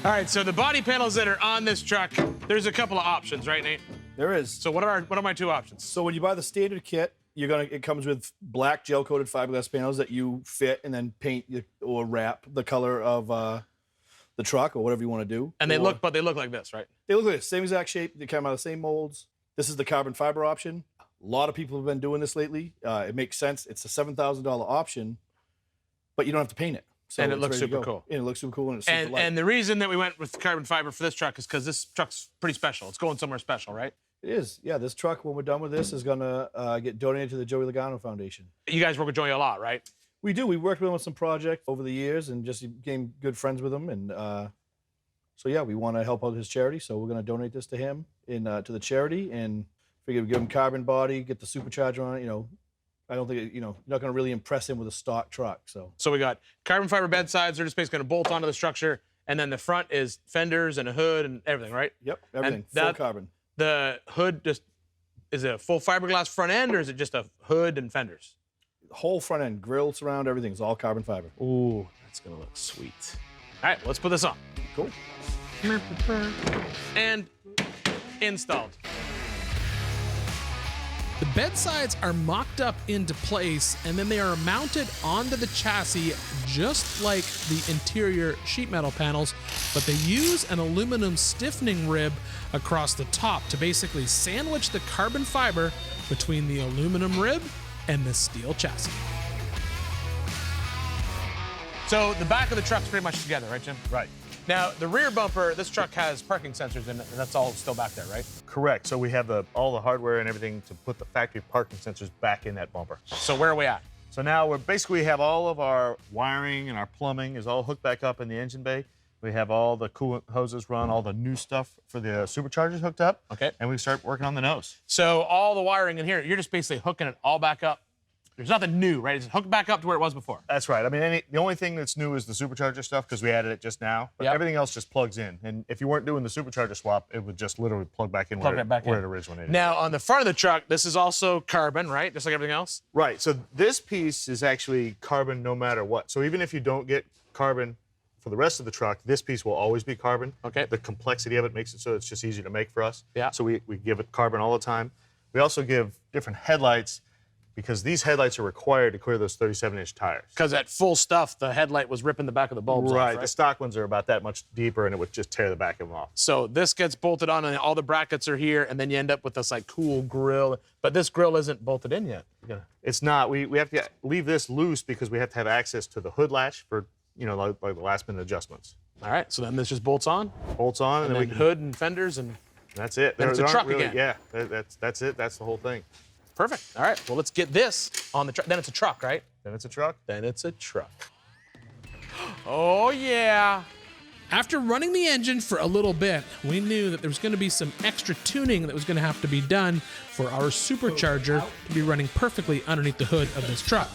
All right, so the body panels that are on this truck, there's a couple of options, right, Nate? There is. So what are my two options? So when you buy the standard kit, it comes with black gel-coated fiberglass panels that you fit and then paint or wrap the color of the truck or whatever you want to do. And they look like this, right? They look like the same exact shape. They come out of the same molds. This is the carbon fiber option. A lot of people have been doing this lately. It makes sense. It's a $7,000 option, but you don't have to paint it. So and it looks super cool. And it looks super cool and it's super light. And the reason that we went with carbon fiber for this truck is because this truck's pretty special. It's going somewhere special, right? It is. Yeah, this truck, when we're done with this, is going to get donated to the Joey Logano Foundation. You guys work with Joey a lot, right? We do. We worked with him on some projects over the years and just became good friends with him. And so, yeah, we want to help out his charity. So we're going to donate this to him to the charity and figure we give him carbon body, get the supercharger on it. You know, I don't think, you're not going to really impress him with a stock truck. So we got carbon fiber bed sides. They're just basically going to bolt onto the structure. And then the front is fenders and a hood and everything, right? Yep, everything. Full carbon. The hood is it a full fiberglass front end or is it just a hood and fenders? The whole front end, grill, surround, everything is all carbon fiber. Ooh, that's going to look sweet. All right, let's put this on. Cool. And installed. The bed sides are mocked up into place and then they are mounted onto the chassis just like the interior sheet metal panels, but they use an aluminum stiffening rib across the top to basically sandwich the carbon fiber between the aluminum rib and the steel chassis. So the back of the truck's pretty much together, right, Jim? Right. Now, the rear bumper, this truck has parking sensors in it, and that's all still back there, right? Correct. So we have all the hardware and everything to put the factory parking sensors back in that bumper. So where are we at? So now we have all of our wiring and our plumbing is all hooked back up in the engine bay. We have all the coolant hoses run, all the new stuff for the superchargers hooked up. Okay. And we start working on the nose. So all the wiring in here, you're just basically hooking it all back up. There's nothing new, right? It's hooked back up to where it was before. That's right. I mean, the only thing that's new is the supercharger stuff because we added it just now. But everything else just plugs in. And if you weren't doing the supercharger swap, it would just literally plug back in where it originated. Now, on the front of the truck, this is also carbon, right? Just like everything else? Right. So this piece is actually carbon no matter what. So even if you don't get carbon for the rest of the truck, this piece will always be carbon. Okay. The complexity of it makes it so it's just easy to make for us. Yeah. So we give it carbon all the time. We also give different headlights because these headlights are required to clear those 37-inch tires. Because at full stuff, the headlight was ripping the back of the bulbs off, right? The stock ones are about that much deeper, and it would just tear the back of them off. So this gets bolted on, and all the brackets are here, and then you end up with this, like, cool grill. But this grill isn't bolted in yet. It's not. We have to leave this loose because we have to have access to the hood latch for, like the last-minute adjustments. All right, so then this just bolts on? Bolts on, and then we hood and fenders, and that's it. Then it's a truck again. Yeah, that's it. That's the whole thing. Perfect. All right, well, let's get this on the truck. Then it's a truck, right? Then it's a truck. Then it's a truck. Oh, yeah. After running the engine for a little bit, we knew that there was going to be some extra tuning that was going to have to be done for our supercharger to be running perfectly underneath the hood of this truck.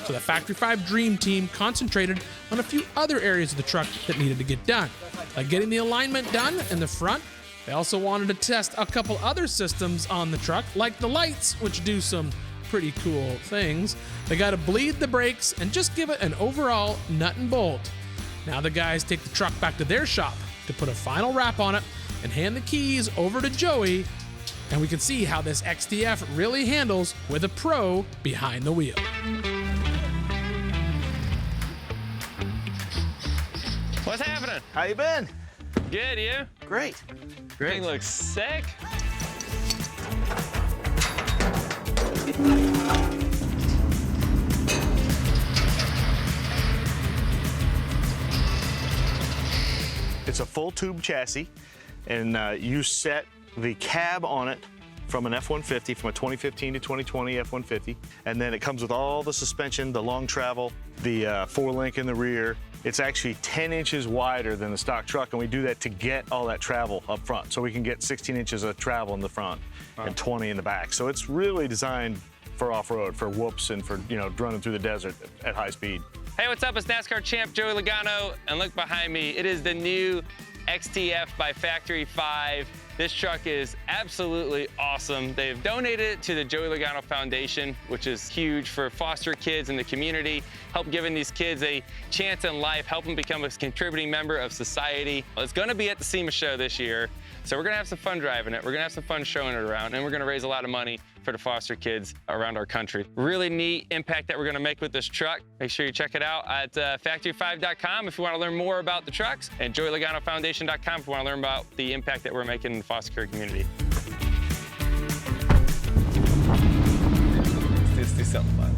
So the Factory 5 Dream Team concentrated on a few other areas of the truck that needed to get done, like getting the alignment done in the front. They also wanted to test a couple other systems on the truck, like the lights, which do some pretty cool things. They got to bleed the brakes and just give it an overall nut and bolt. Now the guys take the truck back to their shop to put a final wrap on it and hand the keys over to Joey, and we can see how this XTF really handles with a pro behind the wheel. What's happening? How you been? Good, you? Great. Thing looks sick. It's a full tube chassis, and you set the cab on it from an F-150, from a 2015 to 2020 F-150, and then it comes with all the suspension, the long travel, the 4-link in the rear. It's actually 10 inches wider than the stock truck, and we do that to get all that travel up front. So we can get 16 inches of travel in the front and 20 in the back. So it's really designed for off-road, for whoops, and for, running through the desert at high speed. Hey, what's up? It's NASCAR champ Joey Logano, and look behind me. It is the new XTF by Factory 5. This truck is absolutely awesome. They've donated it to the Joey Logano Foundation, which is huge for foster kids in the community, help giving these kids a chance in life, help them become a contributing member of society. It's gonna be at the SEMA show this year, so we're gonna have some fun driving it, we're gonna have some fun showing it around, and we're gonna raise a lot of money for the foster kids around our country. Really neat impact that we're gonna make with this truck. Make sure you check it out at factory5.com if you wanna learn more about the trucks, and joeyloganofoundation.com if you wanna learn about the impact that we're making in the foster care community. Let's do something fun.